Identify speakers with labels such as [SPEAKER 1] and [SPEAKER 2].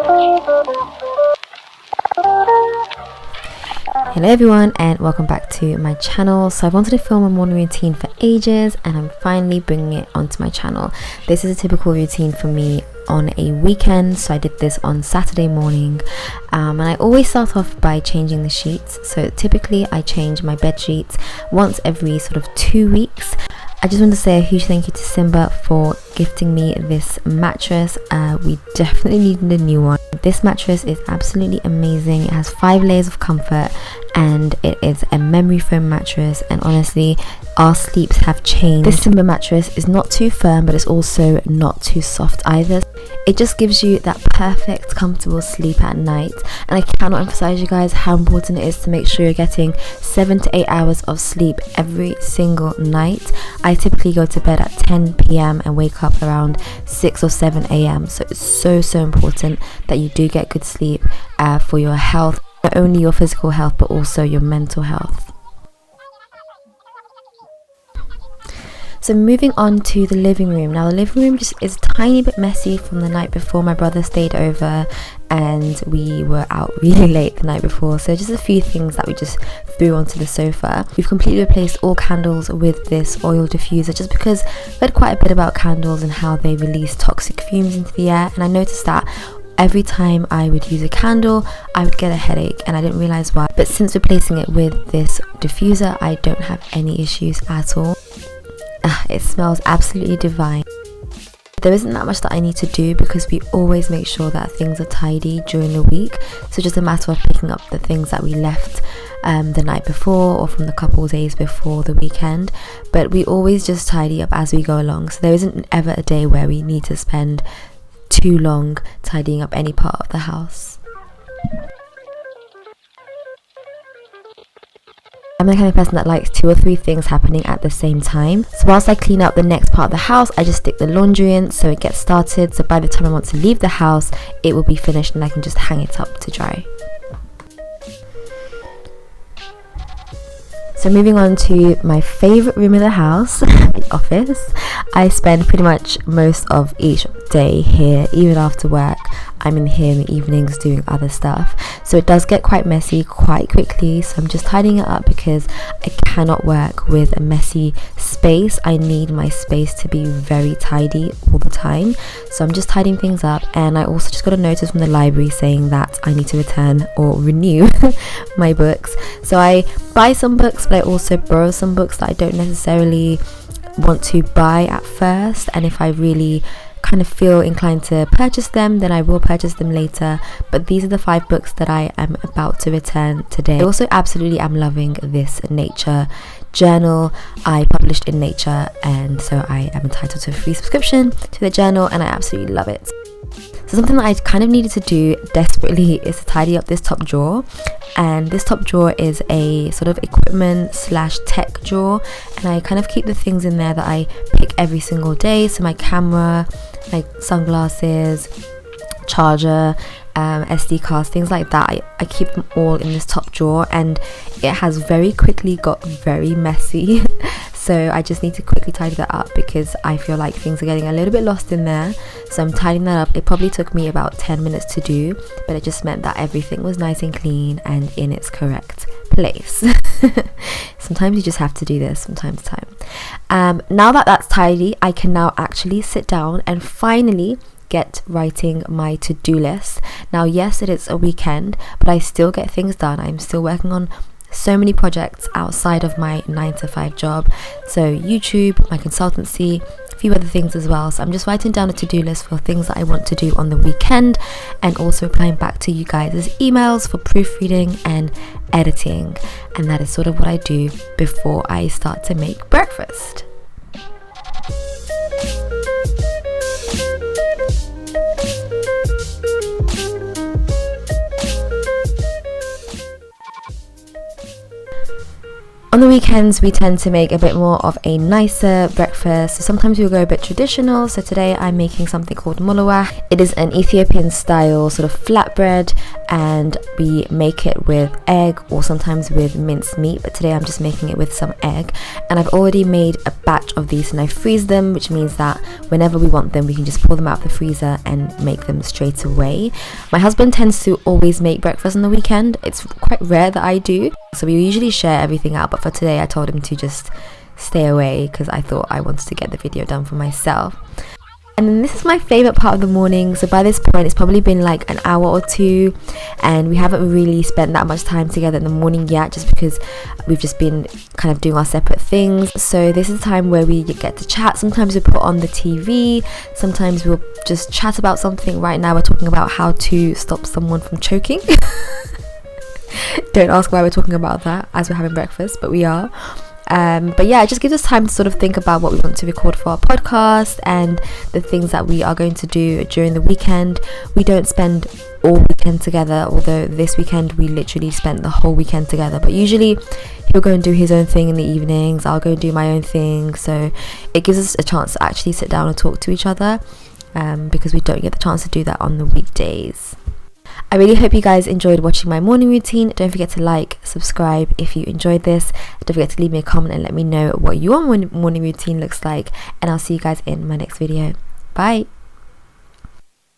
[SPEAKER 1] Hello everyone and welcome back to my channel. So I wanted to film a morning routine for ages and I'm finally bringing it onto my channel. This is a typical routine for me on a weekend, so I did this on Saturday morning, and I always start off by changing the sheets. So typically I change my bed sheets once every sort of 2 weeks. I just want to say a huge thank you to Simba for gifting me this mattress. We definitely needed a new one. This mattress is absolutely amazing. It has 5 layers of comfort and it is a memory foam mattress, and honestly our sleeps have changed. This Simba mattress is not too firm, but it's also not too soft either. It just gives you that perfect comfortable sleep at night, and I cannot emphasize you guys how important it is to make sure you're getting 7 to 8 hours of sleep every single night. I typically go to bed at 10 p.m. and wake up around 6 or 7 a.m. so it's so important that you do get good sleep for your health, not only your physical health but also your mental health. So moving on to the living room. Now the living room just is a tiny bit messy from the night before. My brother stayed over and we were out really late the night before, so just a few things that we just threw onto the sofa. We've completely replaced all candles with this oil diffuser just because we heard quite a bit about candles and how they release toxic fumes into the air, and I noticed that every time I would use a candle I would get a headache and I didn't realize why. But since replacing it with this diffuser I don't have any issues at all. It smells absolutely divine. There isn't that much that I need to do because we always make sure that things are tidy during the week, so just a matter of picking up the things that we left the night before or from the couple days before the weekend. But we always just tidy up as we go along, so there isn't ever a day where we need to spend too long tidying up any part of the house. I'm the kind of person that likes 2 or 3 things happening at the same time. So whilst I clean up the next part of the house, I just stick the laundry in so it gets started. So by the time I want to leave the house, it will be finished and I can just hang it up to dry. So moving on to my favourite room of the house, the office. I spend pretty much most of each day here, even after work. I'm in here in the evenings doing other stuff, so it does get quite messy quite quickly, so I'm just tidying it up because I cannot work with a messy space. I need my space to be very tidy all the time, so I'm just tidying things up. And I also just got a notice from the library saying that I need to return or renew my books. So I buy some books but I also borrow some books that I don't necessarily want to buy at first, and if I really kind of feel inclined to purchase them then I will purchase them later. But these are the 5 books that I am about to return today. I also absolutely am loving this nature journal I published in Nature, and so I am entitled to a free subscription to the journal and I absolutely love it. So something that I kind of needed to do desperately is to tidy up this top drawer, and this top drawer is a sort of equipment / tech drawer, and I kind of keep the things in there that I pick every single day. So my camera, my sunglasses, charger, SD cards, things like that. I keep them all in this top drawer, and it has very quickly got very messy. So I just need to quickly tidy that up because I feel like things are getting a little bit lost in there. So I'm tidying that up. It probably took me about 10 minutes to do, but it just meant that everything was nice and clean and in its correct place. Sometimes you just have to do this from time to time. Now that that's tidy, I can now actually sit down and finally get writing my to-do list. Now yes, it is a weekend, but I still get things done. I'm still working on so many projects outside of my 9-to-5 job, so YouTube, my consultancy, a few other things as well. So I'm just writing down a to-do list for things that I want to do on the weekend, and also replying back to you guys' emails for proofreading and editing. And that is sort of what I do before I start to make breakfast. On the weekends we tend to make a bit more of a nicer breakfast. So sometimes we'll go a bit traditional. So today I'm making something called mulawah. It is an Ethiopian style sort of flatbread, and we make it with egg or sometimes with minced meat, but today I'm just making it with some egg. And I've already made a batch of these and I freeze them, which means that whenever we want them we can just pull them out of the freezer and make them straight away. My husband tends to always make breakfast on the weekend. It's quite rare that I do, so we usually share everything out, but for today I told him to just stay away because I thought I wanted to get the video done for myself. And then this is my favorite part of the morning. So by this point it's probably been like an hour or two and we haven't really spent that much time together in the morning yet, just because we've just been kind of doing our separate things. So this is the time where we get to chat. Sometimes we put on the TV, sometimes we'll just chat about something. Right now we're talking about how to stop someone from choking. Don't ask why we're talking about that as we're having breakfast, but we are. But yeah, it just gives us time to sort of think about what we want to record for our podcast and the things that we are going to do during the weekend. We don't spend all weekend together, although this weekend we literally spent the whole weekend together, but usually he'll go and do his own thing in the evenings, I'll go and do my own thing. So it gives us a chance to actually sit down and talk to each other, because we don't get the chance to do that on the weekdays. I really hope you guys enjoyed watching my morning routine. Don't forget to like, subscribe if you enjoyed this. Don't forget to leave me a comment and let me know what your morning routine looks like, and I'll see you guys in my next video. Bye.